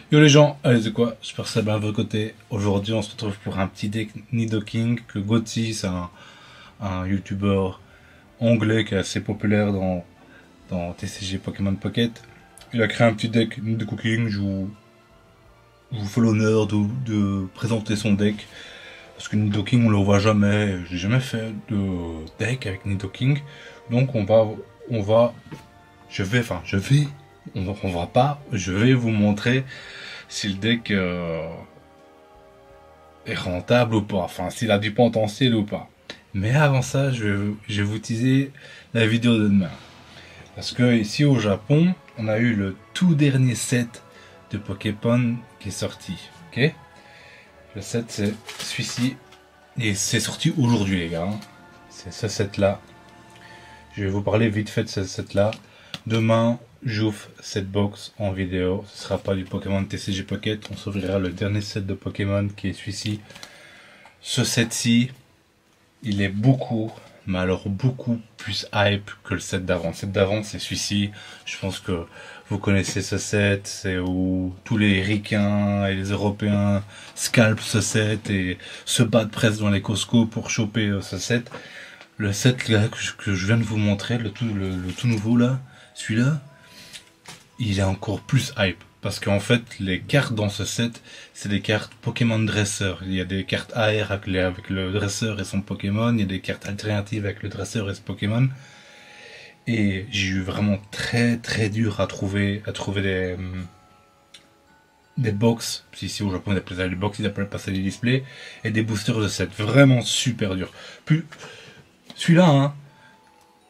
Yo les gens, allez c'est quoi, j'espère que ça va bien de votre côté. Aujourd'hui on se retrouve pour un petit deck Nidoking que Gotti, c'est un youtubeur anglais qui est assez populaire dans TCG Pokémon Pocket. Il a créé un petit deck Nidoking, je vous fais l'honneur de présenter son deck. Parce que Nidoking on le voit jamais, j'ai jamais fait de deck avec Nidoking. Donc je vais vous montrer si le deck est rentable ou pas, enfin s'il a du potentiel ou pas. Mais avant ça, je vais vous teaser la vidéo de demain. Parce que ici au Japon, on a eu le tout dernier set de Pokémon qui est sorti. Ok, le set c'est celui-ci. Et c'est sorti aujourd'hui les gars. C'est ce set là. Je vais vous parler vite fait de ce set là. Demain, j'ouvre cette box en vidéo. Ce sera pas du Pokémon TCG Pocket. On s'ouvrira le dernier set de Pokémon qui est celui-ci. Ce set-ci, il est beaucoup, mais alors beaucoup plus hype que le set d'avant. Le set d'avant, c'est celui-ci. Je pense que vous connaissez ce set. C'est où tous les Ricains et les Européens scalpent ce set et se battent presque dans les Costco pour choper ce set. Le set là, que je viens de vous montrer, le tout nouveau là. Celui-là, il est encore plus hype. Parce qu'en fait, les cartes dans ce set, c'est des cartes Pokémon dresseur. Il y a des cartes AR avec le dresseur et son Pokémon. Il y a des cartes alternatives avec le dresseur et ce Pokémon. Et j'ai eu vraiment très dur à trouver des box. Ici au Japon, ils appellent ça les box, ils appellent pas ça les displays. Et des boosters de set. Vraiment super dur. Puis, celui-là, hein.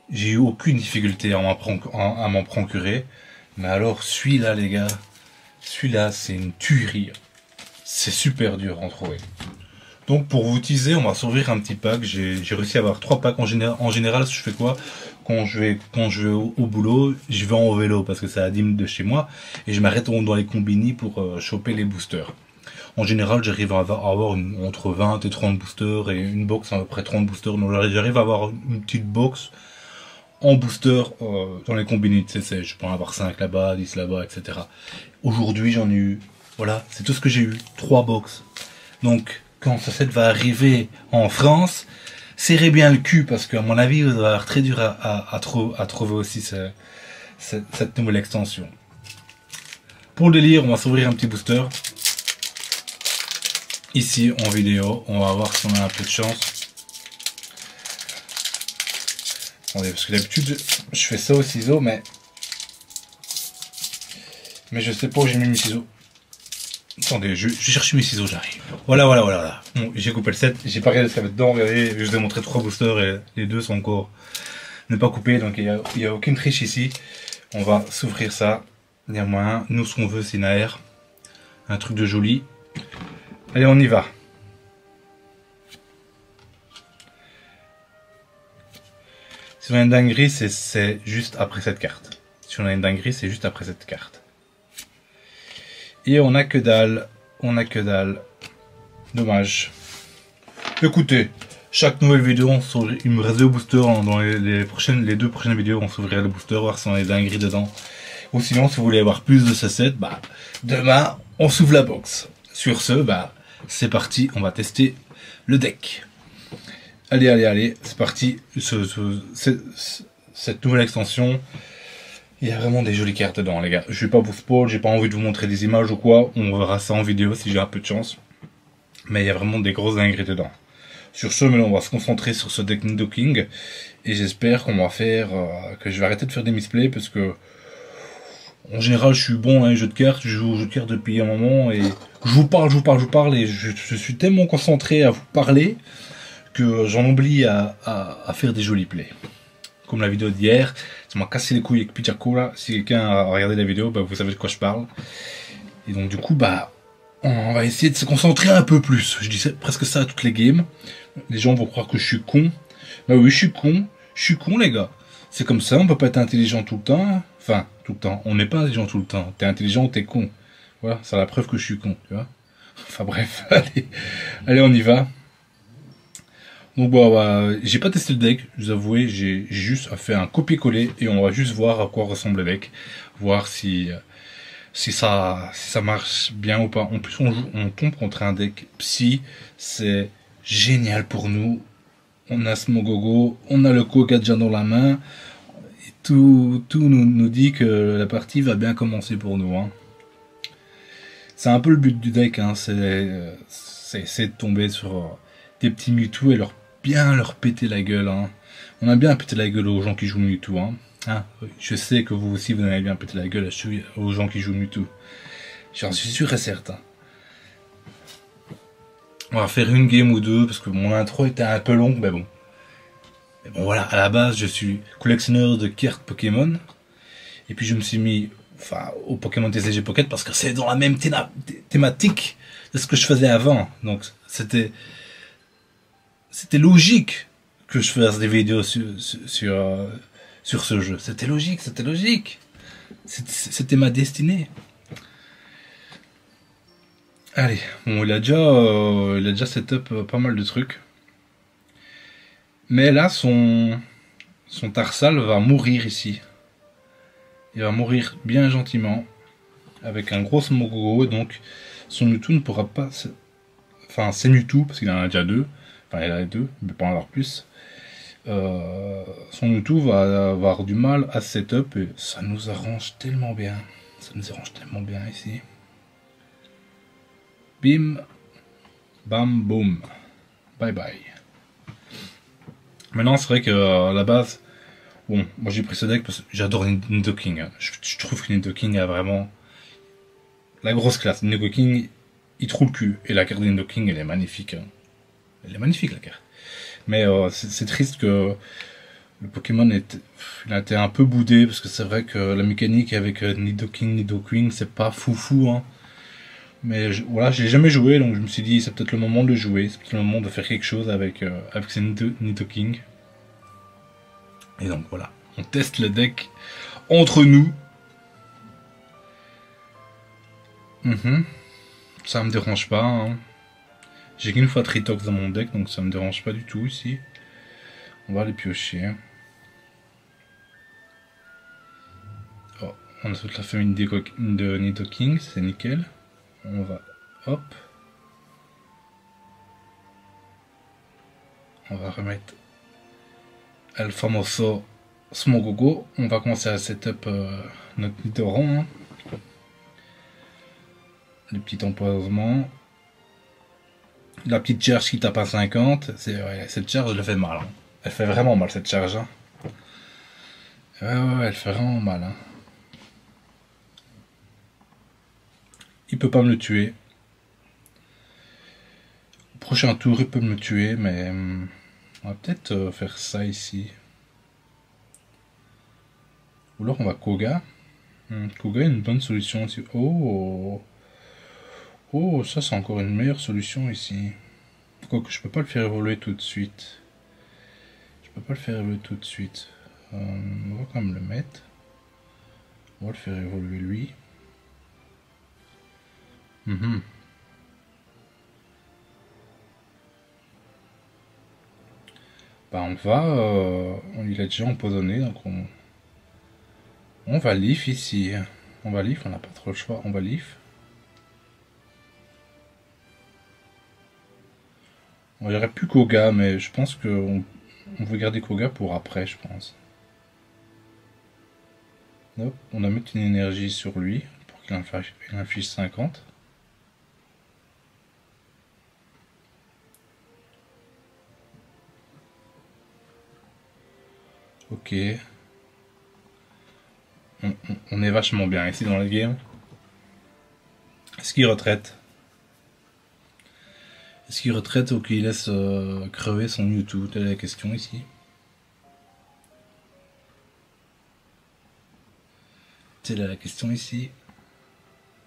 J'ai eu aucune difficulté à m'en procurer. Mais alors, celui-là, les gars, celui-là, c'est une tuerie. C'est super dur à en trouver. Donc, pour vous teaser, on va s'ouvrir un petit pack. J'ai réussi à avoir 3 packs en général. En général, je fais quoi? Quand je vais au boulot, je vais en vélo parce que c'est à 10 minutes de chez moi. Et je m'arrête dans les combini pour choper les boosters. En général, j'arrive à avoir entre 20 et 30 boosters et une box à peu près 30 boosters. Donc, j'arrive à avoir une petite box en booster dans les combinés de CC. Je peux en avoir 5 là-bas, 10 là-bas, etc. Aujourd'hui, j'en ai eu, voilà, c'est tout ce que j'ai eu, 3 box. Donc, quand ce set va arriver en France, serrez bien le cul, parce qu'à mon avis, vous allez avoir très dur à trouver aussi cette nouvelle extension. Pour le délire, on va s'ouvrir un petit booster. Ici, en vidéo, on va voir si on a un peu de chance. Attendez, parce que d'habitude, je fais ça au ciseau, mais je sais pas où j'ai mis mes ciseaux. Attendez, je cherche mes ciseaux, j'arrive. Voilà. Bon, j'ai coupé le set, j'ai pas regardé ce qu'il y avait dedans, regardez, je vous ai montré 3 boosters et les 2 sont encore ne pas coupés, donc il y a aucune triche ici. On va s'ouvrir ça, il y a moyen. Nous, ce qu'on veut, c'est une AR, un truc de joli. Allez, on y va. Si on a une dinguerie, c'est juste après cette carte. Si on a une dinguerie, c'est juste après cette carte. Et on a que dalle. Dommage. Écoutez, chaque nouvelle vidéo, il me reste 2 boosters. Dans les 2 prochaines vidéos, on s'ouvrira le booster, voir si on a des dingueries dedans. Ou sinon, si vous voulez avoir plus de ce set, bah, demain, on s'ouvre la box. Sur ce, bah, c'est parti, on va tester le deck. Allez, c'est parti. Cette nouvelle extension, il y a vraiment des jolies cartes dedans, les gars. Je vais pas vous spoil, j'ai pas envie de vous montrer des images ou quoi. On verra ça en vidéo si j'ai un peu de chance. Mais il y a vraiment des grosses dingueries dedans. Sur ce, maintenant, on va se concentrer sur ce deck Nidoking. Et j'espère qu'on va faire, que je vais arrêter de faire des misplays parce que, en général, je suis bon à les jeux de cartes. Je joue aux jeux de cartes depuis un moment et je vous parle et je suis tellement concentré à vous parler que j'en oublie à faire des jolis plays. Comme la vidéo d'hier, ça m'a cassé les couilles avec Pichakura. Si quelqu'un a regardé la vidéo, bah, vous savez de quoi je parle. Et donc du coup, bah, on va essayer de se concentrer un peu plus. Je dis presque ça à toutes les games. Les gens vont croire que je suis con. Bah oui, je suis con les gars. C'est comme ça, on peut pas être intelligent tout le temps. Enfin, tout le temps. On n'est pas intelligent tout le temps. T'es intelligent ou t'es con. Voilà, c'est la preuve que je suis con, tu vois. Enfin bref, allez, on y va. Donc bon, bah, j'ai pas testé le deck, je vous avoue, j'ai juste fait un copier-coller et on va juste voir à quoi ressemble le deck, voir si si ça marche bien ou pas. En plus, on tombe contre un deck psy, c'est génial pour nous. On a Smogogo, on a le Koga déjà dans la main, et tout nous dit que la partie va bien commencer pour nous. Hein. C'est un peu le but du deck, hein, c'est essayer de tomber sur des petits Mewtwo et bien leur péter la gueule. Hein. On a bien pété la gueule aux gens qui jouent Mewtwo. Hein. Ah, je sais que vous aussi, vous en avez bien pété la gueule aux gens qui jouent Mewtwo. J'en suis sûr et certain. On va faire une game ou deux, parce que mon intro était un peu long, mais bon. Mais bon, voilà, à la base, je suis collectionneur de cartes Pokémon. Et puis je me suis mis au Pokémon TCG Pocket, parce que c'est dans la même thématique de ce que je faisais avant. Donc c'était logique que je fasse des vidéos sur ce jeu. C'était logique. C'était ma destinée. Allez, bon, il a déjà setup pas mal de trucs. Mais là, son Tarsal va mourir ici. Il va mourir bien gentiment, avec un gros Smogogo, donc son Mewtwo ne pourra pas... Enfin, c'est Mewtwo, parce qu'il en a déjà deux. Enfin, il en a deux, mais pas en avoir plus. Son Mewtwo va avoir du mal à setup, et ça nous arrange tellement bien. Ça nous arrange tellement bien ici. Bim, bam, boum. Bye bye. Maintenant, c'est vrai que à la base, bon, moi j'ai pris ce deck parce que j'adore Nidoking. Hein. Je trouve que Nidoking a vraiment la grosse classe. Nidoking, il trouve le cul. Et la carte de Nidoking, elle est magnifique. Hein. Elle est magnifique, la carte. Mais c'est triste que le Pokémon il a été un peu boudé, parce que c'est vrai que la mécanique avec Nidoking, c'est pas foufou. Hein. Mais voilà, je l'ai jamais joué, donc je me suis dit, c'est peut-être le moment de le jouer. C'est peut-être le moment de faire quelque chose avec ces Nidoking. Et donc voilà, on teste le deck entre nous. Ça me dérange pas. Hein. J'ai qu'une fois Tritox dans mon deck, donc ça me dérange pas du tout ici. On va les piocher. Oh, on a toute la famille de Nidoking, c'est nickel. On va, hop. On va remettre El Famoso Smogogo. On va commencer à setup notre Nidoran. Hein. Les petits empoisonnements. La petite charge qui tape à 50. Cette charge, elle fait mal. Hein. Elle fait vraiment mal, cette charge. Hein. Ouais, elle fait vraiment mal. Hein. Il peut pas me le tuer. Au prochain tour, il peut me le tuer, mais on va peut-être faire ça ici. Ou alors on va Koga. Koga est une bonne solution aussi. Oh, ça c'est encore une meilleure solution ici. Quoique je peux pas le faire évoluer tout de suite. On va quand même le mettre. On va le faire évoluer lui. Bah on va... il est déjà empoisonné, donc on va leaf ici. On va leaf, on n'a pas trop le choix, on va leaf. Il n'y aurait plus Koga, mais je pense qu'on veut garder Koga pour après, je pense. Hop, on va mettre une énergie sur lui, pour qu'il inflige 50. Ok. On est vachement bien ici dans le game. Est-ce qu'il retraite? Est-ce qu'il retraite ou qu'il laisse crever son Mewtwo? Telle est la question ici.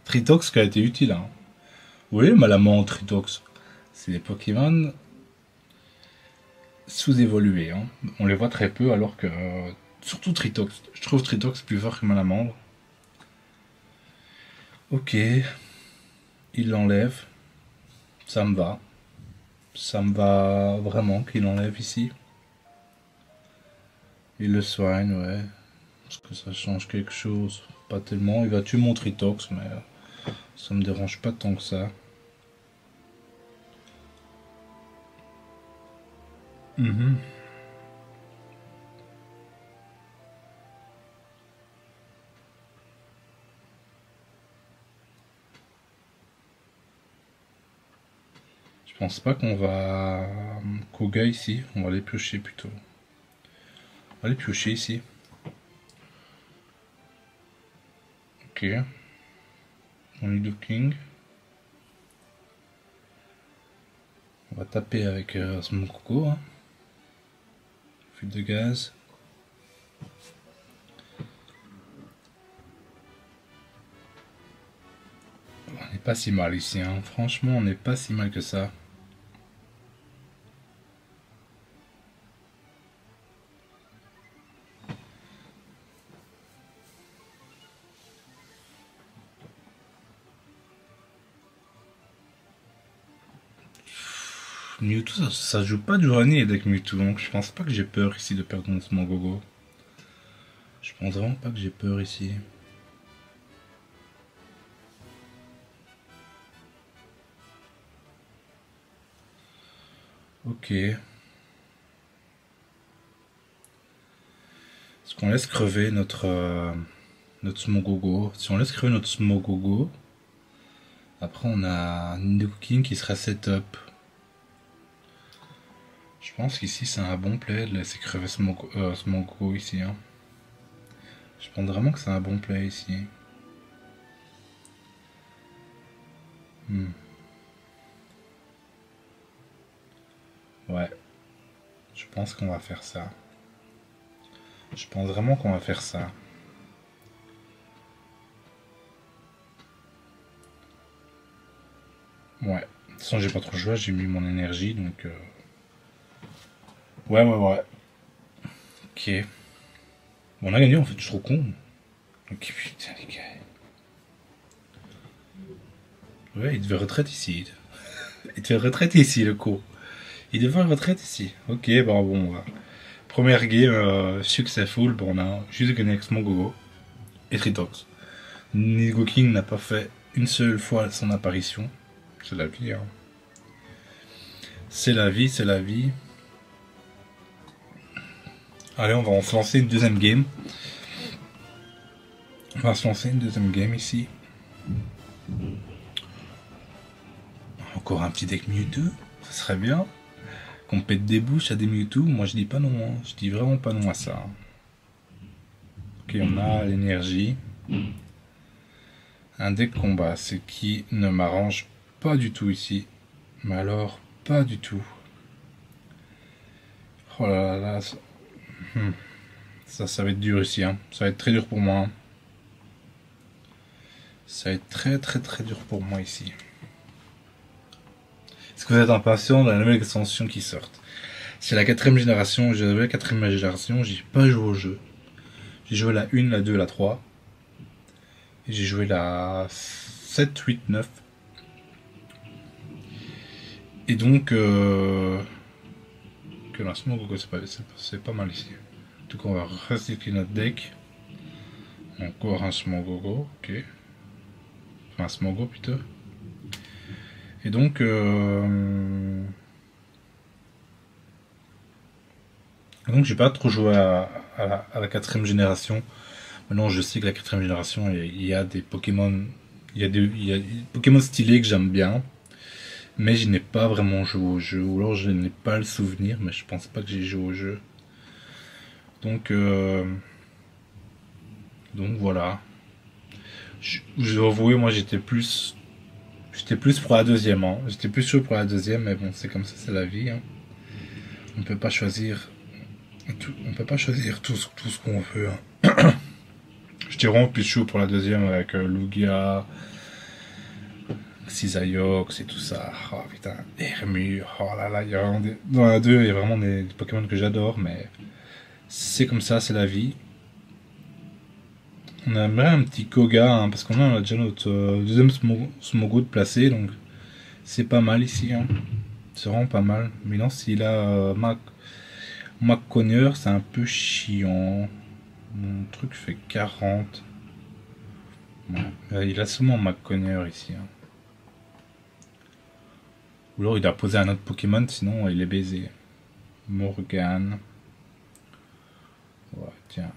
Tritox qui a été utile. Hein. Oui, Malamant, Tritox. C'est des Pokémon sous-évolués. Hein. On les voit très peu alors que... surtout Tritox. Je trouve Tritox plus fort que Malamandre. Ok. Il l'enlève. Ça me va. Ça me va vraiment qu'il l'enlève ici. Il le soigne, ouais. Est-ce que ça change quelque chose? pas tellement. Il va tuer mon Tritox, mais ça me dérange pas tant que ça. Je pense pas qu'on va Koga ici, on va aller piocher plutôt. On va aller piocher ici. Ok. On est King. On va taper avec Smokoko. Hein. Fuite de gaz. On n'est pas si mal ici, hein. Franchement on n'est pas si mal que ça. Mewtwo, ça joue pas Durani avec Mewtwo, donc je pense pas que j'ai peur ici de perdre mon Smogogo. Je pense vraiment pas que j'ai peur ici. Ok. Est-ce qu'on laisse crever notre Smogogo? Si on laisse crever notre Smogogo, après on a Nidoking qui sera setup. Je pense qu'ici c'est un bon play de laisser crever Smogogo ici. Hein. Je pense vraiment que c'est un bon play ici. Ouais. Je pense qu'on va faire ça. Je pense vraiment qu'on va faire ça. Ouais. De toute façon, j'ai pas trop le choix, j'ai mis mon énergie, donc... Ouais. Ok. Bon, on a gagné, en fait, je suis trop con. Ok, putain, les gars. Ouais, il devait retraite ici. Il devait retraite ici, le con. Il devait retraite ici. Ok, bon, va. Première game successful, bon, on a juste gagné avec Smogogo et Tritox. Nidoking n'a pas fait une seule fois son apparition. C'est la vie, hein. C'est la vie, c'est la vie. Allez, on va se lancer une deuxième game. On va se lancer une deuxième game ici. Encore un petit deck Mewtwo, ça serait bien. Qu'on pète des bouches à des Mewtwo, moi je dis pas non, hein. Je dis vraiment pas non à ça. Ok, on a l'énergie. Un deck combat, ce qui ne m'arrange pas du tout ici. Mais alors, pas du tout. Oh là là, ça va être dur ici. Hein. Ça va être très dur pour moi. Hein. Ça va être très dur pour moi ici. Est-ce que vous êtes impatient de la nouvelle extension qui sort? C'est la 4ème génération. J'avais la 4ème génération, j'ai pas joué au jeu. J'ai joué la 1, la 2, la 3. Et j'ai joué la 7, 8, 9. Et donc, que la Smogogo, c'est pas mal ici. En tout cas, on va recycler notre deck. Encore un Smogogo, ok. Enfin, un Smogo plutôt. Et donc, j'ai pas trop joué à la 4ème génération. Maintenant, je sais que la 4ème génération, il y a des Pokémon, il y a des Pokémon stylés que j'aime bien, mais je n'ai pas vraiment joué au jeu, ou alors je n'ai pas le souvenir, mais je pense pas que j'ai joué au jeu. Donc voilà. Je dois avouer, moi j'étais plus pour la deuxième. Hein. J'étais plus chaud pour la deuxième, mais bon, c'est comme ça, c'est la vie. Hein. On peut pas choisir tout ce qu'on veut. Hein. J'étais vraiment plus chaud pour la deuxième avec Lugia, Cisaiox et tout ça. Oh putain, Hermu, oh là là, dans la 2, il y a vraiment des Pokémon que j'adore, mais c'est comme ça, c'est la vie. On aimerait un petit Koga, hein, parce qu'on a déjà notre deuxième Smogo de placé, donc c'est pas mal ici. Hein. C'est vraiment pas mal. Mais non, s'il a Mac Conner, c'est un peu chiant. Mon truc fait 40. Ouais. Il a seulement McConnor ici. Hein. Ou alors il a posé un autre Pokémon, sinon il est baisé. Morgan. Ouais, tiens.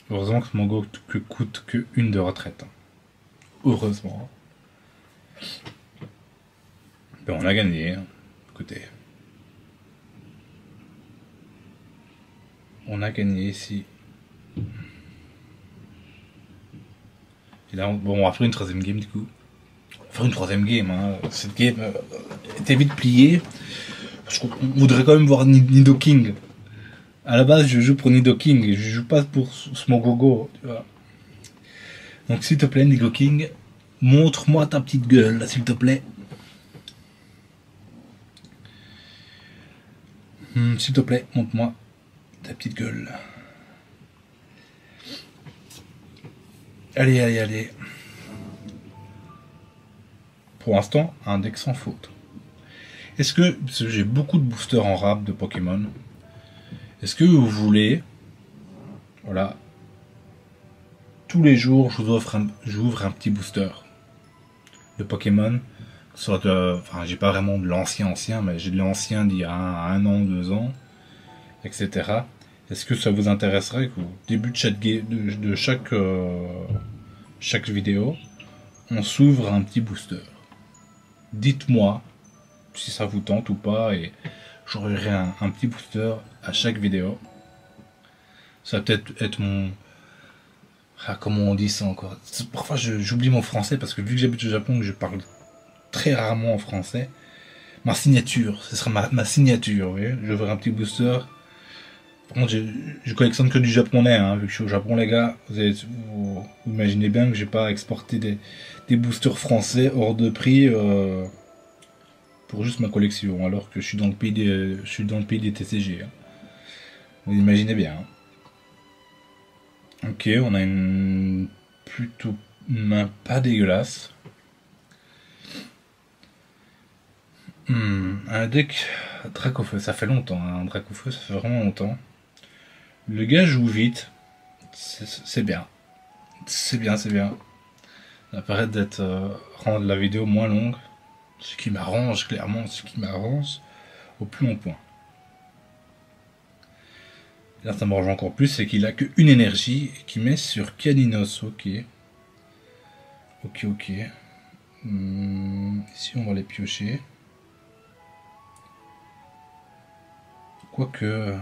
Heureusement que ce Mongo coûte que 1 de retraite. Heureusement. Ben, on a gagné. Écoutez. On a gagné ici. Et là, bon, on va faire une troisième game du coup. On va faire une troisième game. Hein. Cette game était vite pliée. Parce qu'on voudrait quand même voir Nidoking. À la base, je joue pour Nidoking. Je joue pas pour Smogogo. Tu vois. Donc, s'il te plaît, Nidoking, montre-moi ta petite gueule, s'il te plaît. S'il te plaît, montre-moi ta petite gueule. Allez, allez, allez. Pour l'instant, un deck sans faute. Est-ce que, parce que j'ai beaucoup de boosters en rap de Pokémon, est-ce que vous voulez, voilà, tous les jours, j'ouvre un petit booster de Pokémon, soit enfin, j'ai pas vraiment de l'ancien, mais j'ai de l'ancien d'il y a un an, 2 ans, etc. Est-ce que ça vous intéresserait qu'au début de chaque vidéo, on s'ouvre un petit booster? Dites-moi si ça vous tente ou pas, et j'aurai un petit booster à chaque vidéo. Ça va peut-être être mon... Ah, comment on dit ça encore? Parfois j'oublie mon français parce que vu que j'habite au Japon, que je parle très rarement en français. Ma signature, ce sera ma signature, vous voyez. Je ferai un petit booster. Par contre, je collectionne que du japonais, hein, vu que je suis au Japon, les gars. Vous imaginez bien que j'ai pas exporté des boosters français hors de prix pour juste ma collection, alors que je suis dans le pays des TCG. Hein. Vous imaginez bien. Hein. Ok, on a une plutôt main pas dégueulasse. Un deck Dracofeu, ça fait longtemps. Hein. Un Dracofeu, ça fait vraiment longtemps. Le gars joue vite. C'est bien. C'est bien, c'est bien. Ça paraît d'être rendre la vidéo moins longue. Ce qui m'arrange, clairement, ce qui m'arrange au plus long point. Là, ça m'arrange encore plus, c'est qu'il a qu'une énergie et qu'il met sur Caninos. Ok. Ok, ok. Ici, on va les piocher. Quoique...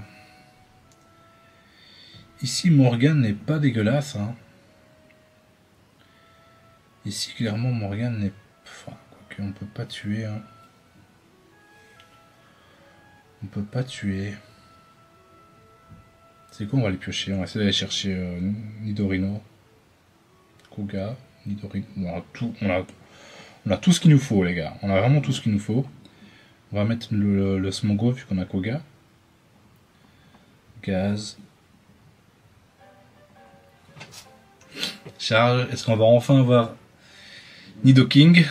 Ici, Morgan n'est pas dégueulasse. Hein. Ici, clairement, Morgan n'est... Enfin, quoique, on peut pas tuer. Hein. On peut pas tuer... C'est quoi, on va les piocher, on va essayer d'aller chercher Nidorino, Koga, Nidorino, on a tout ce qu'il nous faut les gars, on a vraiment tout ce qu'il nous faut. On va mettre le Smogo vu qu'on a Koga. Gaz. Charge, est-ce qu'on va enfin avoir Nidoking?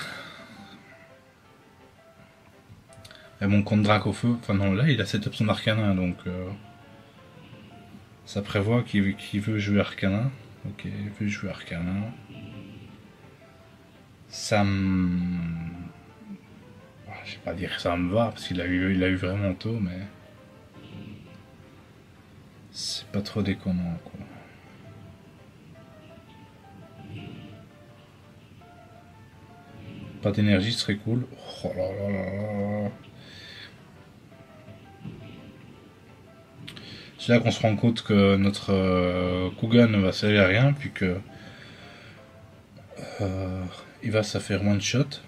Et mon contre Dracofeu, enfin non là il a setup son Arcanin donc... Ça prévoit qu'il veut jouer Arcanin. Ok, il veut jouer Arcanin. Ça me... Je vais pas dire que ça me va, parce qu'il a eu vraiment tôt, mais... C'est pas trop déconnant, quoi. Pas d'énergie, ce serait cool. Oh là là là là. C'est là qu'on se rend compte que notre Kuga ne va servir à rien, puis que il va se faire one shot.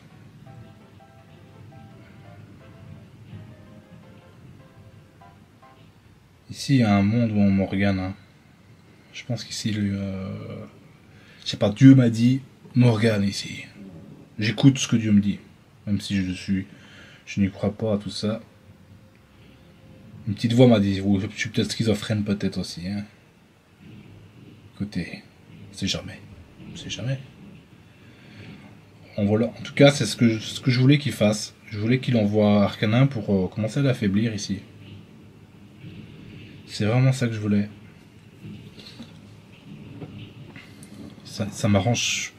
Ici il y a un monde où on Morgane. Hein. Je pense qu'ici je sais pas, Dieu m'a dit Morgane ici. J'écoute ce que Dieu me dit, même si je n'y crois pas à tout ça. Une petite voix m'a dit, je suis peut-être schizophrène peut-être aussi. Hein. Écoutez, c'est jamais. C'est jamais. En tout cas, c'est ce que je voulais qu'il fasse. Je voulais qu'il envoie Arcanin pour commencer à l'affaiblir ici. C'est vraiment ça que je voulais. ça m'arrange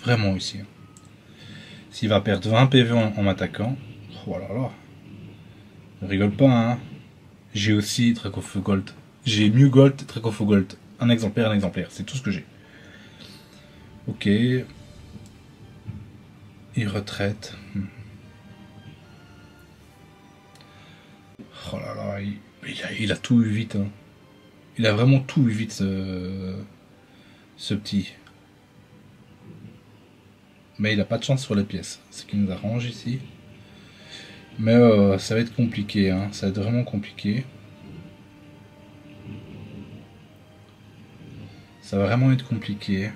vraiment ici. S'il va perdre 20 PV en m'attaquant, oh là là, ne rigole pas, hein. J'ai aussi Dracofeu Gold. J'ai Mew Gold, Dracofeu Gold. Un exemplaire, c'est tout ce que j'ai. Ok. Il retraite. Oh là là, il a tout eu vite. Hein. Il a vraiment tout eu vite, ce petit. Mais il a pas de chance sur les pièces. Ce qui nous arrange ici. Mais ça va être compliqué. Hein. Ça va être vraiment compliqué. Ça va vraiment être compliqué.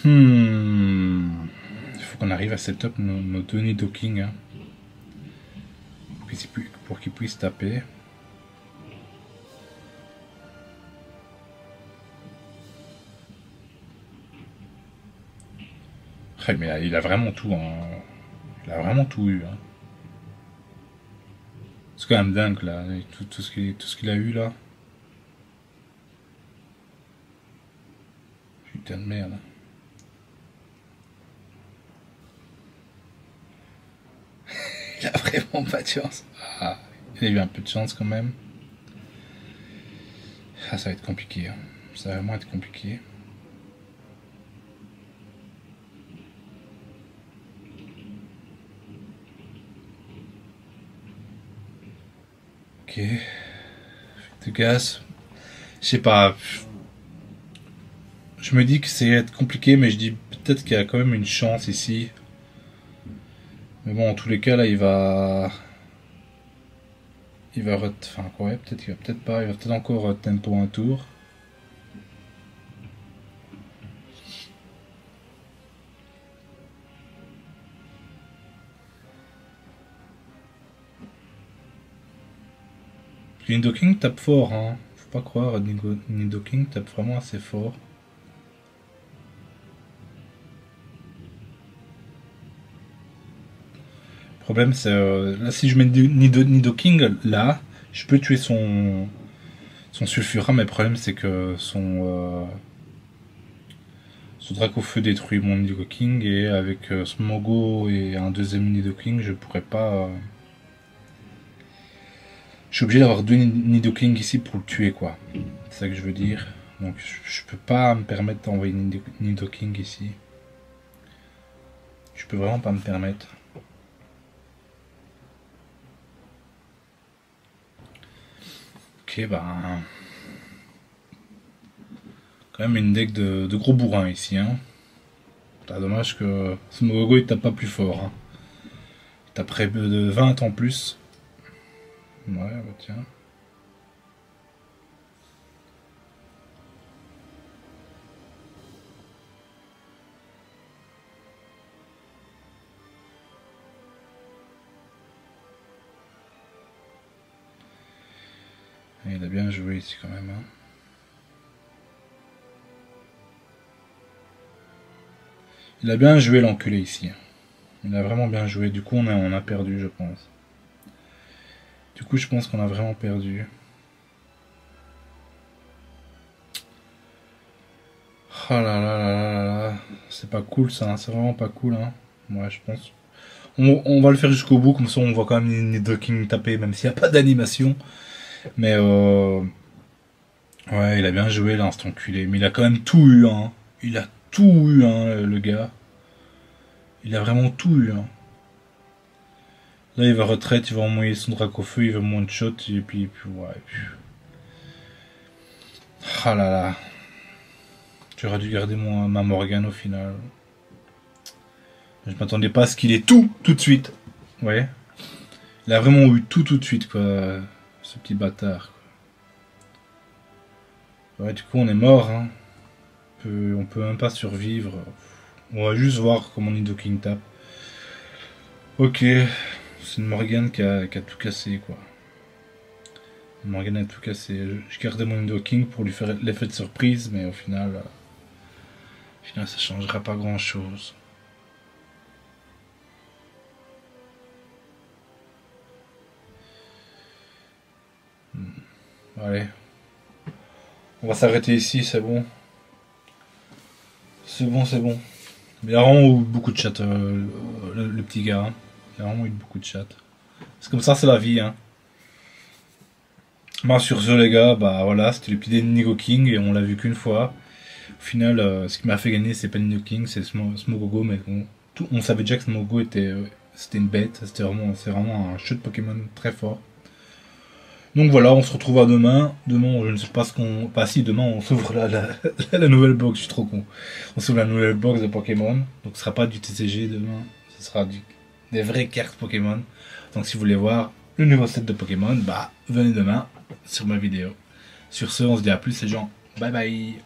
Il faut qu'on arrive à setup nos deux Nidoking hein, pour qu'ils puissent taper. Mais il a vraiment tout. Hein. Il a vraiment tout eu. Hein. C'est quand même dingue là, tout ce qu'il a eu là. Putain de merde. Il a vraiment pas de chance. Ah, il a eu un peu de chance quand même. Ah, ça va être compliqué. Hein. Ça va vraiment être compliqué. Ok. De gaz. Je sais pas. Je me dis que c'est être compliqué, mais je dis peut-être qu'il y a quand même une chance ici. Mais bon, en tous les cas, là, il va... Enfin, ouais, peut-être qu'il va peut-être pas... Il va peut-être encore tempo un tour. Nidoking tape fort, hein. Faut pas croire, Nidoking tape vraiment assez fort. Le problème, c'est... là, si je mets Nidoking, là, je peux tuer son Sulfura, mais le problème, c'est que son Dracofeu détruit mon Nidoking, et avec Smogo et un deuxième Nidoking, je pourrais pas... Je suis obligé d'avoir deux Nidoking ici pour le tuer, quoi. C'est ça que je veux dire. Donc je peux pas me permettre d'envoyer Nidoking ici. Je peux vraiment pas me permettre. Ok, bah... Quand même une deck de gros bourrins ici, hein. C'est dommage que Smogo il tape pas plus fort. Hein. Il taperait de 20 en plus. Ouais, bah tiens. Et il a bien joué ici quand même. Hein. Il a bien joué l'enculé ici. Il a vraiment bien joué. Du coup on a perdu je pense. Du coup je pense qu'on a vraiment perdu. Oh là là là là là. C'est pas cool ça. Hein. C'est vraiment pas cool. Hein. Ouais je pense. On va le faire jusqu'au bout. Comme ça on voit quand même Nidoking taper. Même s'il n'y a pas d'animation. Mais ouais, il a bien joué l'instant culé, mais il a quand même tout eu, hein. Il a tout eu, hein, le gars. Il a vraiment tout eu, hein. Là, il va retraite, il va envoyer son Dracofeu, il va one shot, et puis ouais. Ah là là. J'aurais dû garder ma Morgane au final. Je m'attendais pas à ce qu'il ait tout de suite. Ouais. Il a vraiment eu tout de suite, quoi. Ce petit bâtard. Ouais, du coup, on est mort, hein. On peut même pas survivre. On va juste voir comment Nidoking tape. Ok, c'est une Morgane qui a tout cassé, quoi. Morgane a tout cassé. Je gardais mon Nidoking pour lui faire l'effet de surprise, mais au final ça changera pas grand chose. Allez. On va s'arrêter ici, c'est bon. C'est bon, c'est bon. Mais il y a vraiment eu beaucoup de chat, le petit gars. Hein. Il y a vraiment eu beaucoup de chat. C'est comme ça, c'est la vie. Hein. Bah, sur ce, les gars, bah voilà, c'était le petit dé de Nigo King et on l'a vu qu'une fois. Au final, ce qui m'a fait gagner, c'est pas Nigo King, c'est Smogogo. Mais on savait déjà que Smogogo c'était une bête. C'est vraiment un jeu de Pokémon très fort. Donc voilà, on se retrouve à demain. Demain, je ne sais pas ce qu'on. Bah si, demain, on s'ouvre la nouvelle box, je suis trop con. On s'ouvre la nouvelle box de Pokémon. Donc ce sera pas du TCG demain, ce sera des vraies cartes Pokémon. Donc si vous voulez voir le nouveau set de Pokémon, bah venez demain sur ma vidéo. Sur ce, on se dit à plus les gens. Bye bye.